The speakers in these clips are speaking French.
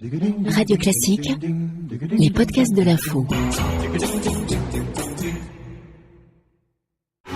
Radio Classique, les podcasts de l'info.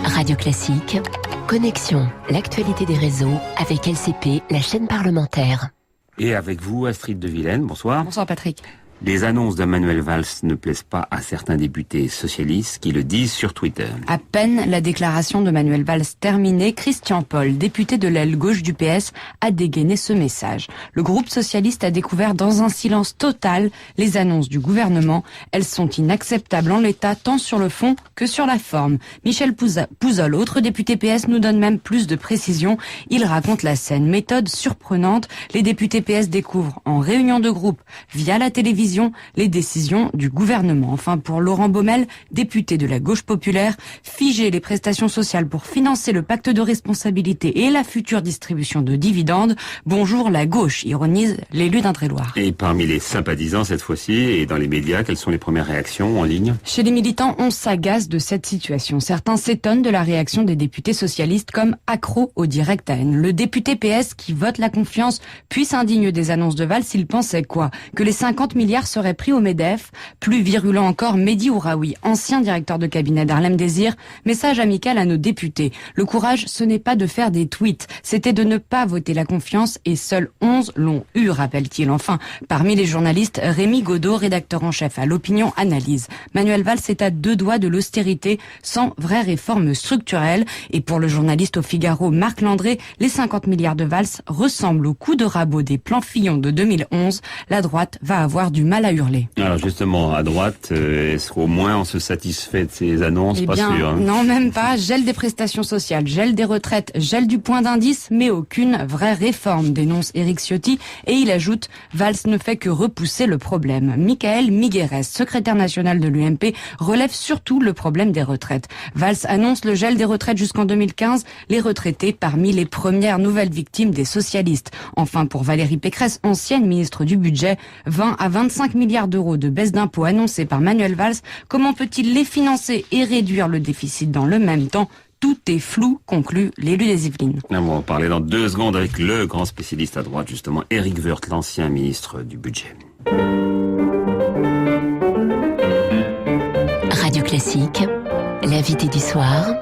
Radio Classique, connexion, l'actualité des réseaux avec LCP, la chaîne parlementaire. Et avec vous, Astrid de Vilaine, bonsoir. Bonsoir Patrick. Les annonces de Manuel Valls ne plaisent pas à certains députés socialistes qui le disent sur Twitter. À peine la déclaration de Manuel Valls terminée, Christian Paul, député de l'aile gauche du PS, a dégainé ce message. Le groupe socialiste a découvert dans un silence total les annonces du gouvernement. Elles sont inacceptables en l'état, tant sur le fond que sur la forme. Michel Pouzol, autre député PS, nous donne même plus de précisions. Il raconte la scène. Méthode surprenante, les députés PS découvrent en réunion de groupe, via la télévision, les décisions du gouvernement. Enfin, pour Laurent Baumel, député de la gauche populaire, figer les prestations sociales pour financer le pacte de responsabilité et la future distribution de dividendes. Bonjour la gauche, ironise l'élu d'Indre-et-Loire. Et parmi les sympathisants cette fois-ci, et dans les médias, quelles sont les premières réactions en ligne? Chez les militants, on s'agace de cette situation. Certains s'étonnent de la réaction des députés socialistes comme accro au direct à haine. Le député PS qui vote la confiance, puis s'indigne des annonces de Valls, il pensait quoi? Que les 50 milliards seraient pris au MEDEF. Plus virulent encore, Mehdi Ouraoui, ancien directeur de cabinet d'Harlem Désir, message amical à nos députés. Le courage, ce n'est pas de faire des tweets, c'était de ne pas voter la confiance et seuls 11 l'ont eu, rappelle-t-il. Enfin, parmi les journalistes, Rémi Godot, rédacteur en chef à l'Opinion, analyse. Manuel Valls est à deux doigts de l'austérité sans vraie réforme structurelle. Et pour le journaliste au Figaro, Marc Landré, les 50 milliards de Valls ressemblent au coup de rabot des plans Fillon de 2011. La droite va avoir du mal à hurler. Alors justement, à droite, est-ce qu'au moins on se satisfait de ces annonces? Pas sûr. Hein. Non, même pas. Gel des prestations sociales, gel des retraites, gel du point d'indice, mais aucune vraie réforme, dénonce Éric Ciotti. Et il ajoute, Valls ne fait que repousser le problème. Michael Migueres, secrétaire national de l'UMP, relève surtout le problème des retraites. Valls annonce le gel des retraites jusqu'en 2015, les retraités parmi les premières nouvelles victimes des socialistes. Enfin, pour Valérie Pécresse, ancienne ministre du Budget, 20 à 25 milliards d'euros de baisse d'impôts annoncés par Manuel Valls, comment peut-il les financer et réduire le déficit dans le même temps? Tout est flou, conclut l'élu des Yvelines. On va en parler dans 2 secondes avec le grand spécialiste à droite, justement, Éric Woerth, l'ancien ministre du Budget. Radio Classique, l'invité du soir.